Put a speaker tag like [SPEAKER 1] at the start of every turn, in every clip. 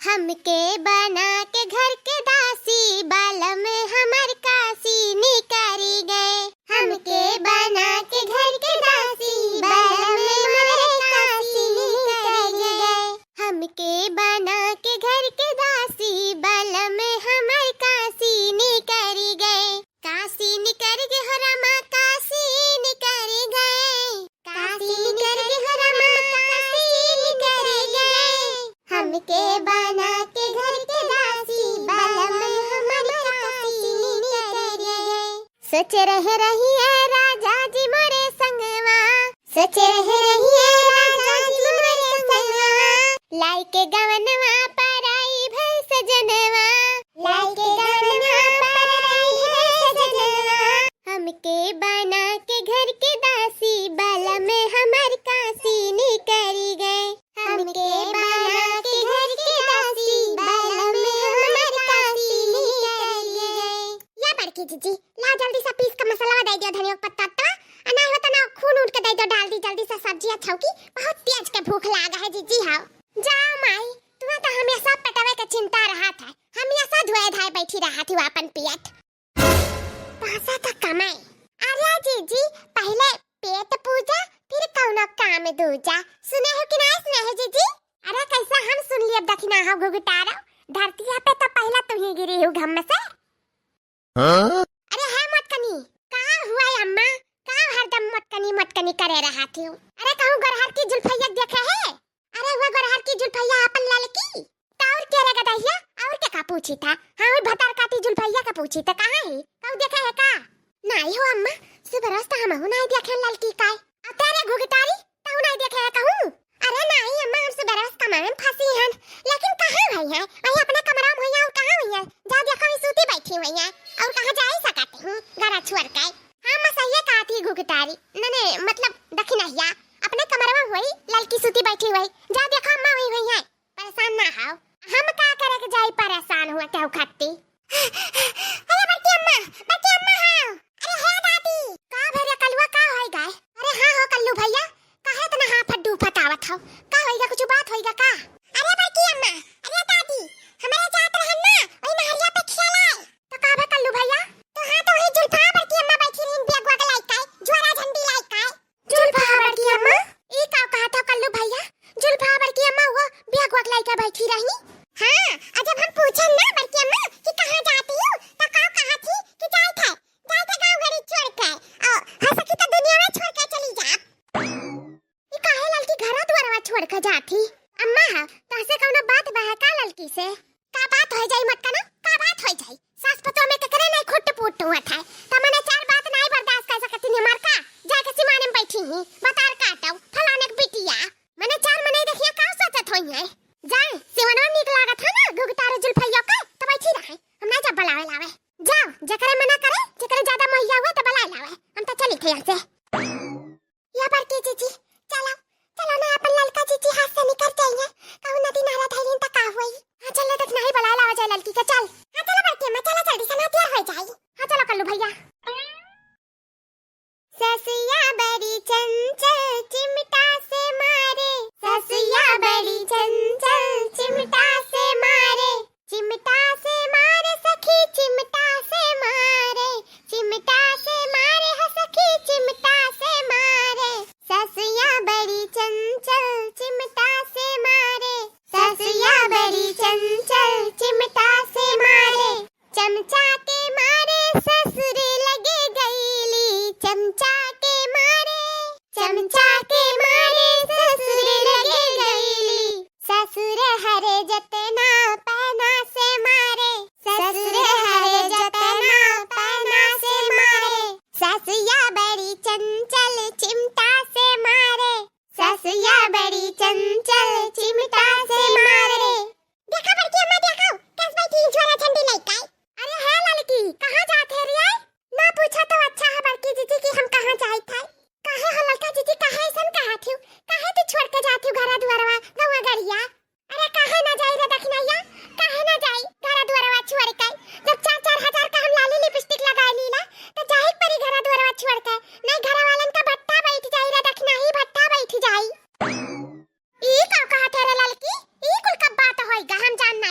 [SPEAKER 1] हमके बना के घर के दासी बालम हमर काशी निकरी गए। हमके बना के घर के दासी बालम हमर काशी निकरी गए। हमके बना के घर के दासी बालम हमर काशी निकरी गए। काशी निकर गए हो रमा काशी निकरी गए। काशी निकर गए हो रमा काशी निकरी गए। हमके बना के घर के दासी बालम हमर काशी निकरी गए। सोच रही है राजा जी मोरे संगवा। सोच रही है राजा जी मोरे संगवा। लाई के गवनवा पराई भई सजनवा। लाई के गवनवा पराई भई सजनवा। हमके बना के घर के दासी बालम हमर काशी निकरी गए। हमके बना के घर के दासी बालम हमर काशी निकरी गए। या बड़की जीजी ला जल्दी सा पीस का मसाला दे दियो धनिया पत्ता ता ना होता ना खून उठ के दे दो डाल दी जल्दी सा सब्जी छौकी बहुत तेज के भूख लागा है जीजी। हां जाओ माई तुम्हें तो हमेशा पटवे के चिंता रहा था। हमेशा धोए धाए बैठी रहा थी अपन पियत पैसा तो कमाए। अरे जीजी पहले पेट पूजा फिर कौनो काम दूजा। सुने हो कि नहीं सुने हो जीजी? अरे कैसा हम सुन लिए अब दखिना हो घुघुटारो धरती पे तो पहला तुम ही गिरी हो घम से। अरे है मटकनी कहाँ हुआ अम्मा कहाँ हरदम मटकनी करे रहा थी। अरे कहूँ गरहर की जुल्फैया देखे है? अरे वो गरहर की जुल्फैया अपन ललकी और क्या रे गदहिया और क्या का पूछी था? हाँ वो भतार काटी जुल्फैया का पूछी था कहाँ है कब देखे है का? नहीं हो अम्मा सुबह रास्ता हम हो नहीं देखे ललकी काय तेरे घुघटारी तू नहीं देखे है कहूँ? अरे नहीं अम्मा हम सुबह रास्ता में फंसी हैं लेकिन कहाँ हुई है? वही अपने कमरा में हुई है और कहाँ हुई है? जा देखो सूती बैठी हुई है और कहाँ जा ही सकती हूँ गरा छोड़ के। हाँ मैं सही कहा थी घुघटारी नने मतलब दखिनहिया अपने कमरे में हुई ललकी सूती बैठी हुई जा देखो अम्मा हुई है। परेशान ना हो हम का करे के जाई परेशान हुआ क्या खत्ती। अरे बच्ची अम्मा हां अरे है दादी का भरे कलवा का होई गए? अरे हां हो कल्लू भैया काहे तना हां फड्डू फटावत हो का होईगा कुछ बात होईगा का? अरे बच्ची अम्मा अरे दादी हमारे जात रहन ना ओई नहरिया पे खेलाए तो का भे कल्लू भैया तो हां तो वही जुल्फा बड़की अम्मा बैठी रही बेगवा के लाई काय ज्वारा झंडी लाई काय जुल्फा बड़की अम्मा ई का कहा था कल्लू भैया जुल्फा बड़की अम्मा वो बेगवा के लाई का बैठी रही। हां जब हम पूछे ना बड़की अम्मा कि कहां जाती हो तो का कहा थी कि जाए थे गांव गड़ी छोड़ के हंस की तो दुनिया में छोड़ के चली जा। ये काहे ललकी घर द्वारवा छोड़ के जाती अम्मा? हां तो से कौनो बात बा का ललकी से का बात हो जाई मटका ना का बात हो जाई सास पतो में करे नहीं खुट पुट हुआ था त मने चार बात नहीं बर्दाश्त कर सकती ने मार का जाके सीमाने में बैठी ही बतार काटो फलाने के बिटिया मने चार मने देखिए का सोचत होई है जाए सिवनवा निक लागत है ना घुघटारे जुल्फैया का तो बैठी रहे हम ना जब बुलावे लावे जाओ जकरे मना करे जकरे ज्यादा महिया हुए तो बुलाए लावे हम तो चली थे यहां से। या बड़की जीजी चलो चलो ना अपन ललका जीजी हाथ से निकल जाएंगे कहूं नदी नाला धैर्य तक का हुई। हां चलो तक नहीं बुलाए लावे जाए ललकी का चल। हां चलो बड़की मैं चलो जल्दी से ना तैयार हो जाए। हां चलो कल्लू भैया। ससिया बड़ी चंचल चिमटा से मारे ससिया बड़ी चंचल चिमटा से मारे चिमटा से मारे सखी चिमटा से मारे चिमटा से मारे है सखी चिमटा से मारे ससिया बड़ी चंचल चिमटा से मारे ससिया बड़ी चंचल चिमटा से मारे।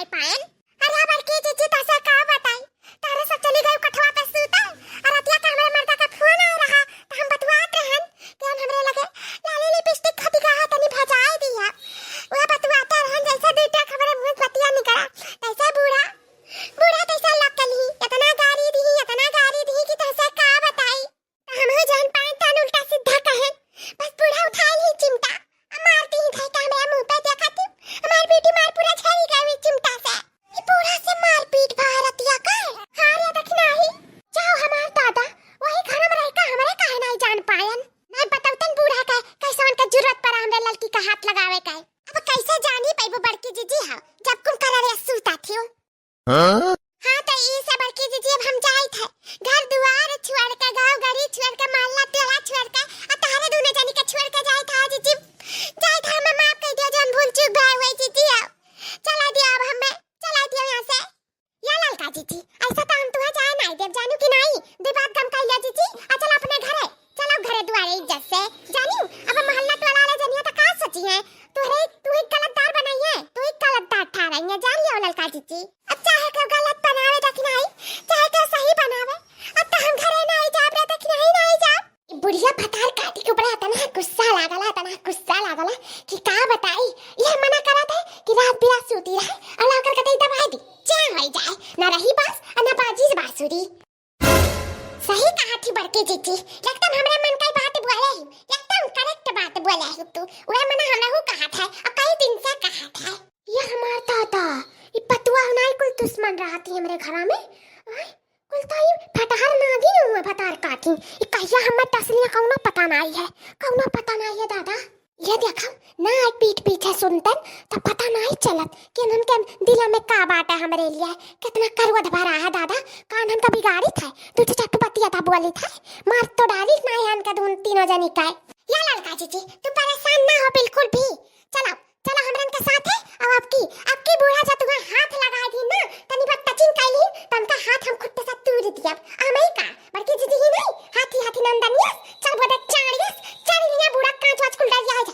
[SPEAKER 1] नहीं पाएन। अरे बड़की जीजी तसे का बताई, तारे सब चली गई कठवा पे सूता और अतिया का हमरे मर्दा का फोन आ रहा तो हम बतवात रहन कि हमरे लगे लाली लिपस्टिक खती का तनी भजाई दिया। वो बतवाता रहन जैसे दूटा खबरे मुंह बतिया निकला तैसे बूढ़ा बूढ़ा तैसे लकली इतना गाड़ी दी कि तसे का बताई। हम हो जान पाए तन उल्टा सीधा कहे बस बूढ़ा उठा ली चिमटा मारती ही था कैमरा मुंह पे देखती हमारी बेटी मार पूरा छड़ी गई चिमटा से। ये बूढ़ा से मारपीट भारतिया का हारे दखना ही जाओ हमार दादा वही घर में रहकर हमारे काहे नहीं जान पायन। नहीं बताऊतन बूढ़ा का कैसे उनका जरूरत पड़ा हमरे लड़की का हाथ लगावे का। अब कैसे जानी पाइबो बड़की जीजी हां जब कुम करे सूता थियो। हां तो ई से बड़की जीजी अब हम जाई थे घर दुआर छोड़ के गांव गरी छोड़ के मोहल्ला टोला छोड़ के आ तारे दूने जानी के छोड़ के जाई था जीजी जाई था। मैं माफ कर दियो जन भूल चूक भाई हुई जीजी चला दिया अब हमें चला दियो यहां से। या ललका जीजी ऐसा तो हम तुम्हें जाए नहीं देव जानू कि नहीं दे बात कम कर लिया जीजी आ चल अपने घरे चलो घरे दुआरे इज्जत से जानू। अब मोहल्ला टोला वाले जनिया तो का सोची है तू एक गलतदार बनाई है तू एक गलतदार ठहराई है जान लियो ललका जीजी। अब चाहे को गलत बनावे देख नहीं चाहे को सही बनावे अब तो हम घरे नहीं जा रहे देख नहीं जा। बुढ़िया फटार काटी के ऊपर तना गुस्सा लागला कि का बताई ये मना करा था कि रात बिरात सूती रहे और लाकर के दवाई दी जा हो जाए ना रही बस और ना बाजी बांसुरी। सही कहा थी बड़के जीजी एकदम हमरे मन की बात बोले ही एकदम करेक्ट बात बोले ही तू वो मना हमहु कहा था और कई दिन से कहा था। ये हमार दादा ये पतुआ नहीं कुल दुश्मन रहती हमरे घर में कुल तो ये फटार नागी हुआ फटार काटी ये कहिया हमर तसलिया कौनो पता नहीं है दादा। ये देखो ना एक पीठ पीछे सुनतन तो पता नहीं चलत कि उनके दिल में का बात है हमरे लिए कितना करवट भरा है दादा। कान हम कभी गाड़ी था तू तो चट बतिया था बोली था मार तो डाली नहीं है उनका दोनों तीनों जनी का। या लड़का जीजी तू परेशान ना हो बिल्कुल भी चलो चलो हमरन के साथ है। अब आपकी बूढ़ा जा तुम्हें हाथ लगा दी ना तनी बात टचिंग कैली तो उनका हाथ हम खुद से तोड़ दिया हमें का बड़की जीजी ही नहीं हाथी नंदनिया चल बोले चार लिया बूढ़ा कांच वाच खुल जाए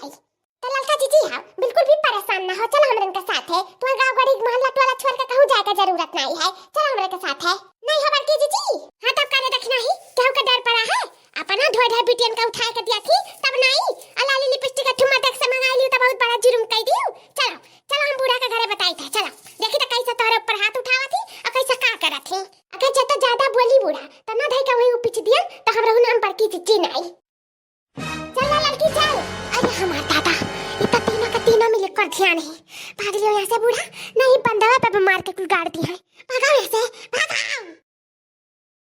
[SPEAKER 1] तो ललका जीजी हां बिल्कुल भी परेशान ना हो चलो हमरन के साथ है। तुम्हारे गांव गड़ी मोहल्ला टोला छोड़ के कहूं जाए का जरूरत नहीं है चलो हमरे के साथ है। नहीं हो बड़की जीजी हां तब करे देखना ही केहू का डर पड़ा है अपना ढोढा बिटियन का उठा के दिया थी तब नहीं अलाली लिपस्टिक का ठुम्मा देख से मंगा लियो तो बहुत बड़ा जुर्म कर दियो। चलो हम बूढ़ा का घरे बताई था चलो देखी तो कैसे तोरे ऊपर हाथ उठावा थी और कैसे का करा थी अगर जत ज्यादा बोली बूढ़ा तो ना धई का वही पीछ दिया तो हम रहू नाम पर की जीजी नहीं। चल लड़की चल अरे हमार दादा ये तो तीनों का तीनों मिल कर ध्यान है भाग लियो यहां से बूढ़ा नहीं बंदवा पे मार के कुल गाड़ दी है भागो यहां से भागो।